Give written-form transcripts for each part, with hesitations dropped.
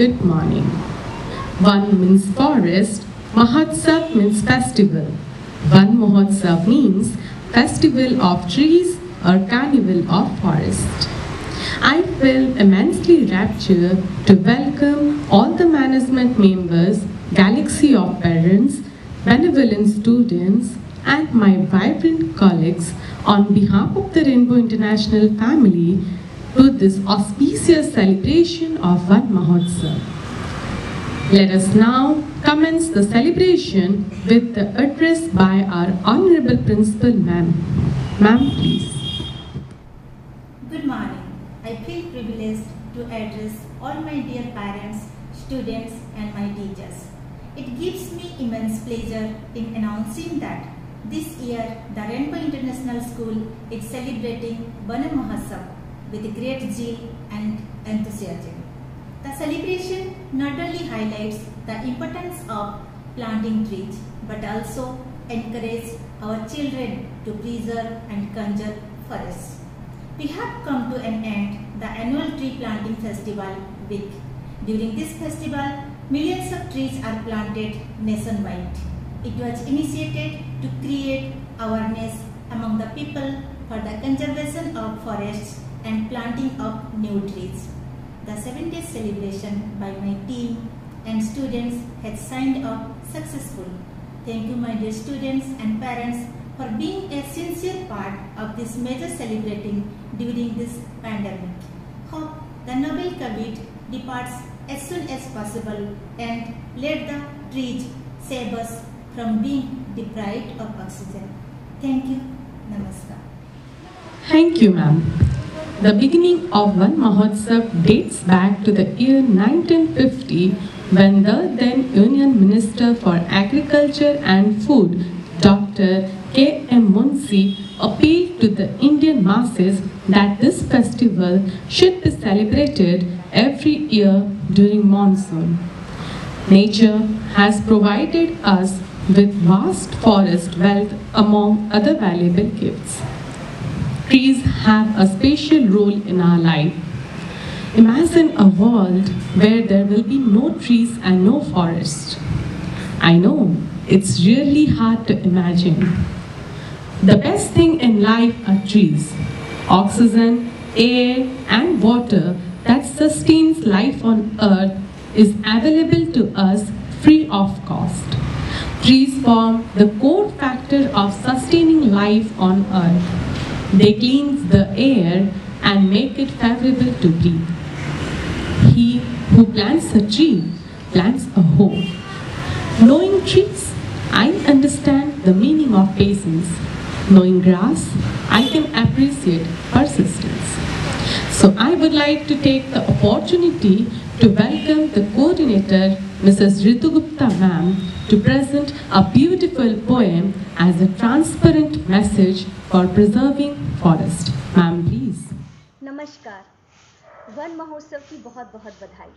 good morning. One means forest, Mahotsav means festival. Van Mahotsav means festival of trees or carnival of forest. I feel immensely raptured to welcome all the management members, galaxy of parents, benevolent students, and my vibrant colleagues on behalf of the Rainbow International family to this auspicious celebration of Van Mahotsav. Let us now commence the celebration with the address by our Honorable Principal Ma'am. Ma'am, please. Good morning. I feel privileged to address all my dear parents, students and my teachers. It gives me immense pleasure in announcing that this year the Rainbow International School is celebrating Van Mahotsav with great zeal and enthusiasm. The celebration not only highlights the importance of planting trees but also encourages our children to preserve and conserve forests. We have come to an end the annual tree planting festival week. During this festival, millions of trees are planted nationwide. It was initiated to create awareness among the people for the conservation of forests and planting of new trees. The 7-day celebration by my team and students has signed off successful. Thank you my dear students and parents for being a sincere part of this major celebrating during this pandemic. Hope the noble COVID departs as soon as possible and let the trees save us from being deprived of oxygen. Thank you. Namaskar. Thank you, ma'am. The beginning of Van Mahotsav dates back to the year 1950 when the then Union Minister for Agriculture and Food, Dr. K.M. Munshi, appealed to the Indian masses that this festival should be celebrated every year during monsoon. Nature has provided us with vast forest wealth among other valuable gifts. Trees have a special role in our life. Imagine a world where there will be no trees and no forest. I know it's really hard to imagine. The best thing in life are trees, oxygen, air, and water that sustains life on earth is available to us free of cost. Trees form the core factor of sustaining life on earth. They cleanse the air and make it favorable to breathe. He who plants a tree plants a hope. Knowing trees, I understand the meaning of patience. Knowing grass, I can appreciate persistence. So I would like to take the opportunity to welcome the coordinator, Mrs. Ritu Gupta ma'am, to present a beautiful poem as a transparent message for preserving forest. Ma'am, please. नमस्कार, one महोत्सव की बहुत बहुत बधाई।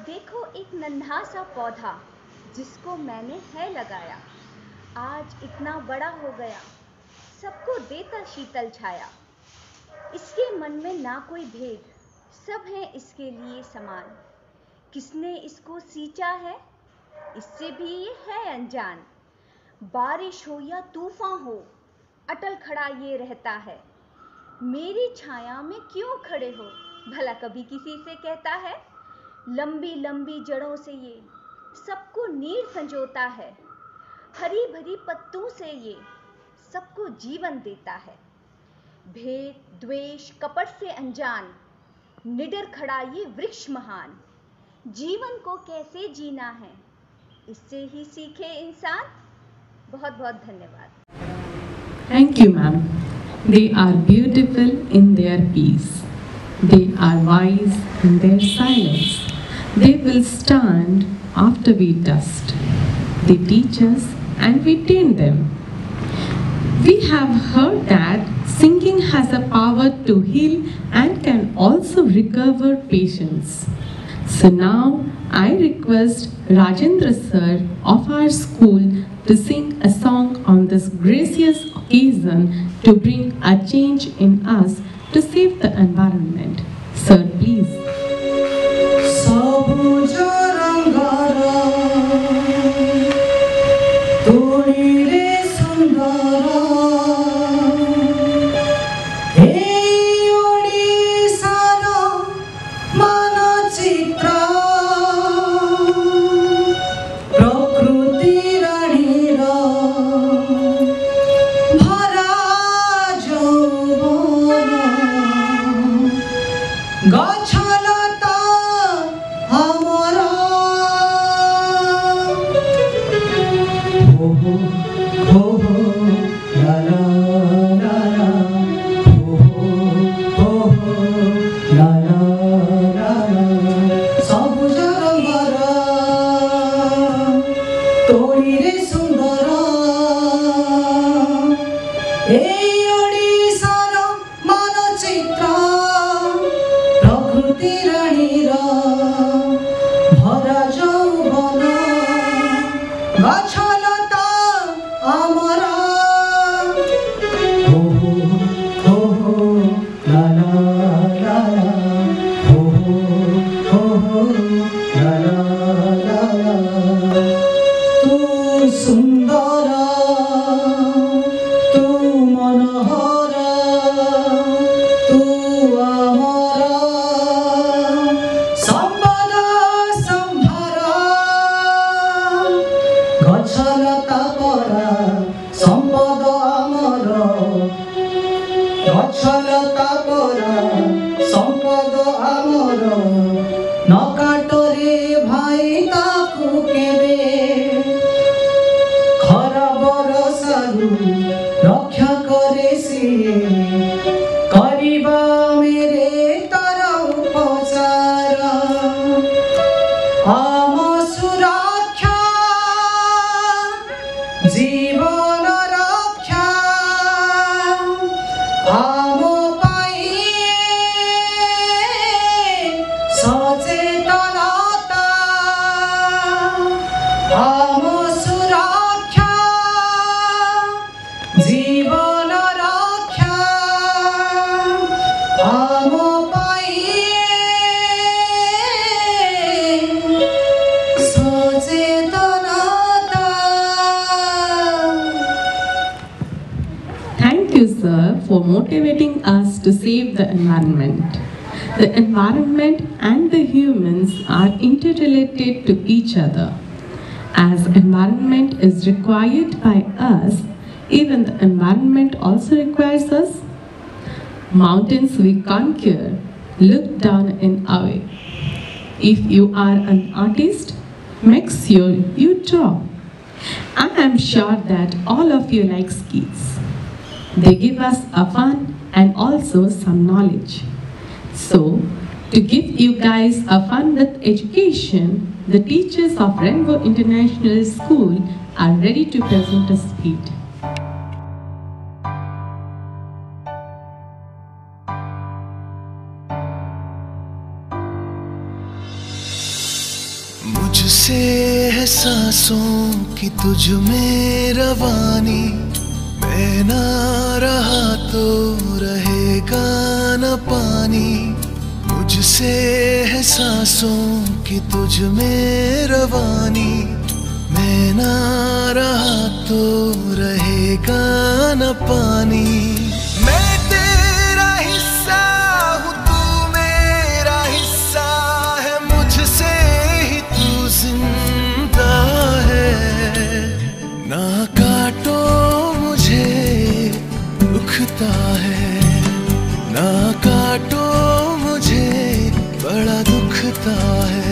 देखो एक नन्हा सा पौधा जिसको मैंने है लगाया, आज इतना बड़ा हो गया, सबको देता शीतल छाया। इसके मन में ना कोई भेद, सब हैं इसके लिए समान। किसने इसको सींचा है, इससे भी ये है अनजान। बारिश हो या तूफान हो, अटल खड़ा ये रहता है। मेरी छाया में क्यों खड़े हो, भला कभी किसी से कहता है। लंबी लंबी जड़ों से ये सबको नीड संजोता है। हरी भरी पत्तों से ये सबको जीवन देता है। भेद द्वेष कपट से अनजान, निडर खड़ा ये वृक्ष महान। जीवन को कैसे जीना है, इससे ही सीखे इंसान। बहुत बहुत धन्यवाद। Thank you, ma'am. They are beautiful in their peace. They are wise in their silence. They will stand after we dust. They teach us and we tame them. We have heard that singing has a power to heal and can also recover patience. So now I request Rajendra sir of our school to sing a song on this gracious occasion to bring a change in us to save the environment. Sir, please. So For motivating us to save the environment. The environment and the humans are interrelated to each other. As environment is required by us, even the environment also requires us. Mountains we conquer look down and away. If you are an artist, make sure you draw. I am sure that all of you like skis. They give us a fun and also some knowledge. So, to give you guys a fun with education, the teachers of Rainbow International School are ready to present a speech. मुझसे है सांसों की तुझ में रवानी, मैं ना रहा तो रहेगा न पानी। मुझसे है सांसों की तुझ में रवानी, मैं ना रहा तो रहेगा न पानी। मैं तेरा हिस्सा हूँ, तू मेरा हिस्सा है, मुझसे ही तू जिंदा है। ना काटो मुझे दुखता है, ना काटो मुझे बड़ा दुखता है।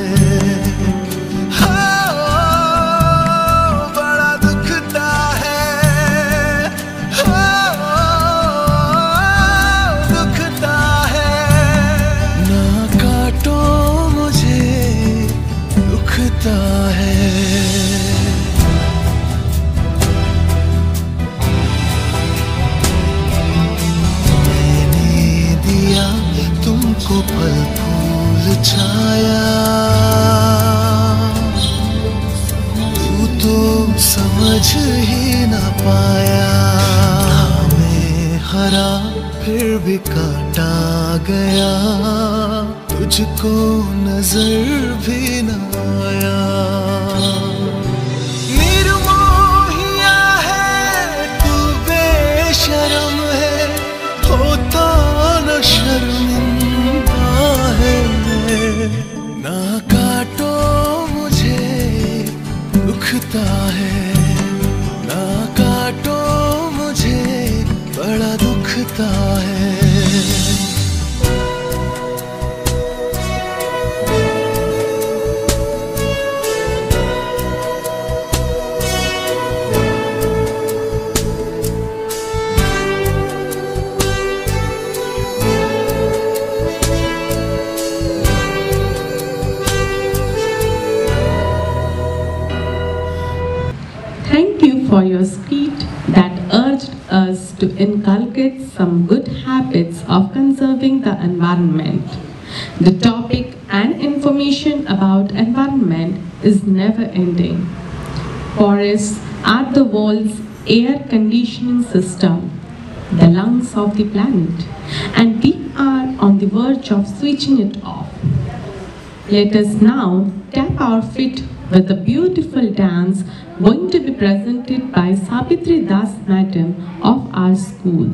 तुमको पल फूल छाया, तू तो समझ ही न पाया। मैं हरा फिर भी काटा गया, तुझको नजर भी न आया। निर्मोहिया है तू, बेशरम है, होता न शर्मिंदा है। ना काटो मुझे दुखता है, ना काटो मुझे बड़ा दुखता है। speech that urged us to inculcate some good habits of conserving the environment. The topic and information about environment is never ending. Forests are the world's air conditioning system, the lungs of the planet, and we are on the verge of switching it off. Let us now tap our feet with a beautiful dance going to be presented by Sabitri Das Madam of our school.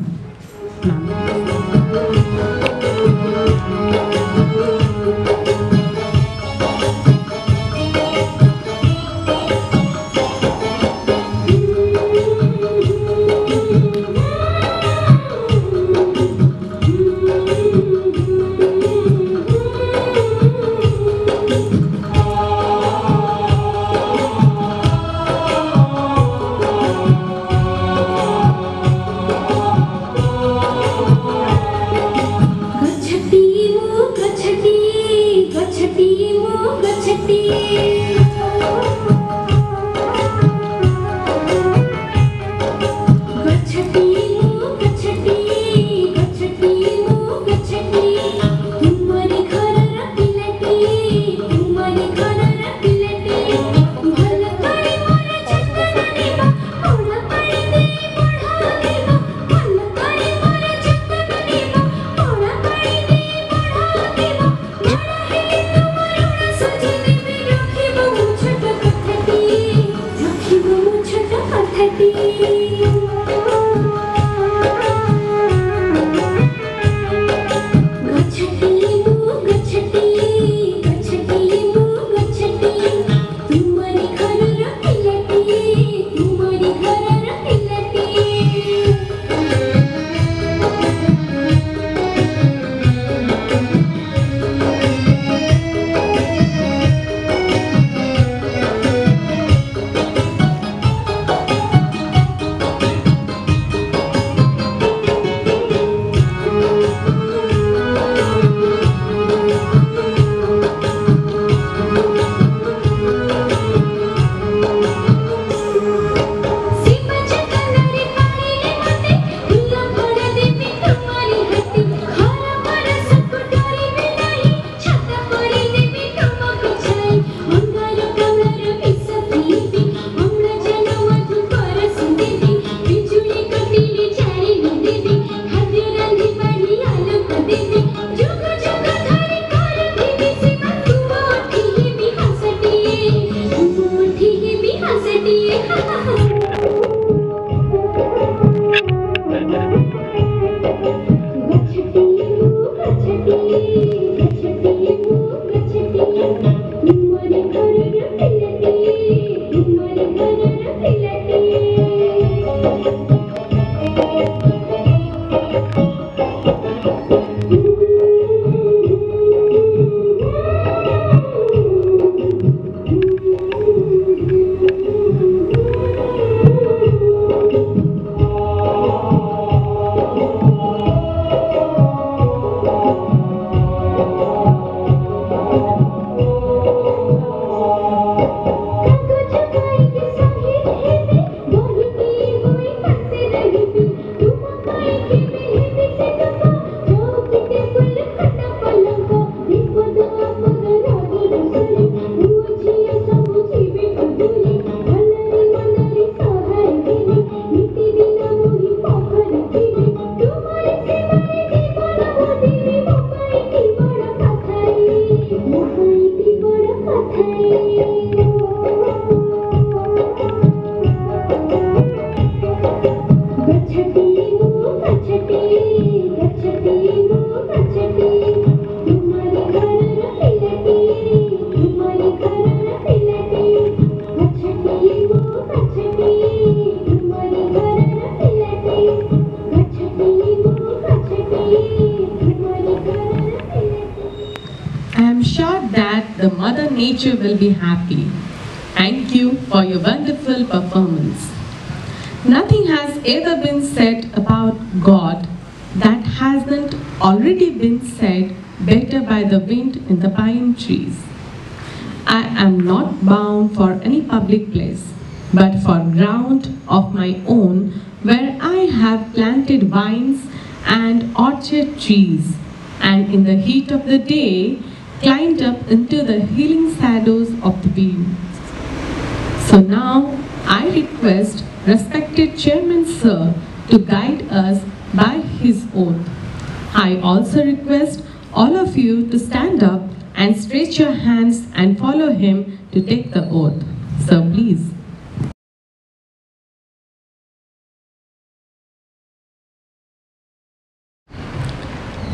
The Mother Nature will be happy. Thank you for your wonderful performance. Nothing has ever been said about God that hasn't already been said better by the wind in the pine trees. I am not bound for any public place. but for ground of my own, where I have planted vines and orchard trees, and in the heat of the day climbed up into the healing shadows of the beam. So now I request respected Chairman Sir to guide us by his oath. I also request all of you to stand up and stretch your hands and follow him to take the oath. Sir, please.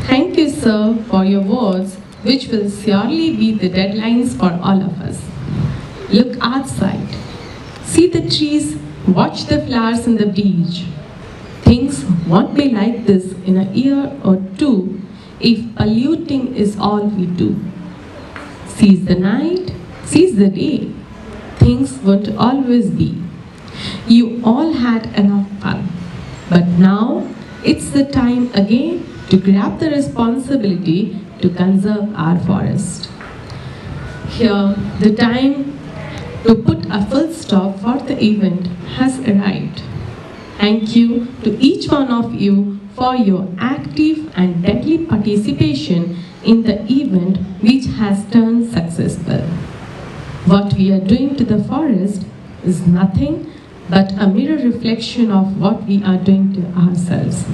Thank you, sir, for your words, which will surely be the deadlines for all of us. Look outside. See the trees, watch the flowers in the beach. Things won't be like this in a year or two if polluting is all we do. Seize the night, seize the day. Things won't always be. You all had enough fun, but now it's the time again to grab the responsibility to conserve our forest. Here, the time to put a full stop for the event has arrived. Thank you to each one of you for your active and deadly participation in the event which has turned successful. What we are doing to the forest is nothing but a mirror reflection of what we are doing to ourselves.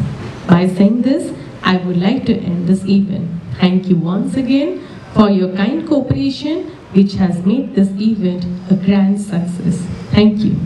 By saying this, I would like to end this event. Thank you once again for your kind cooperation which has made this event a grand success. Thank you.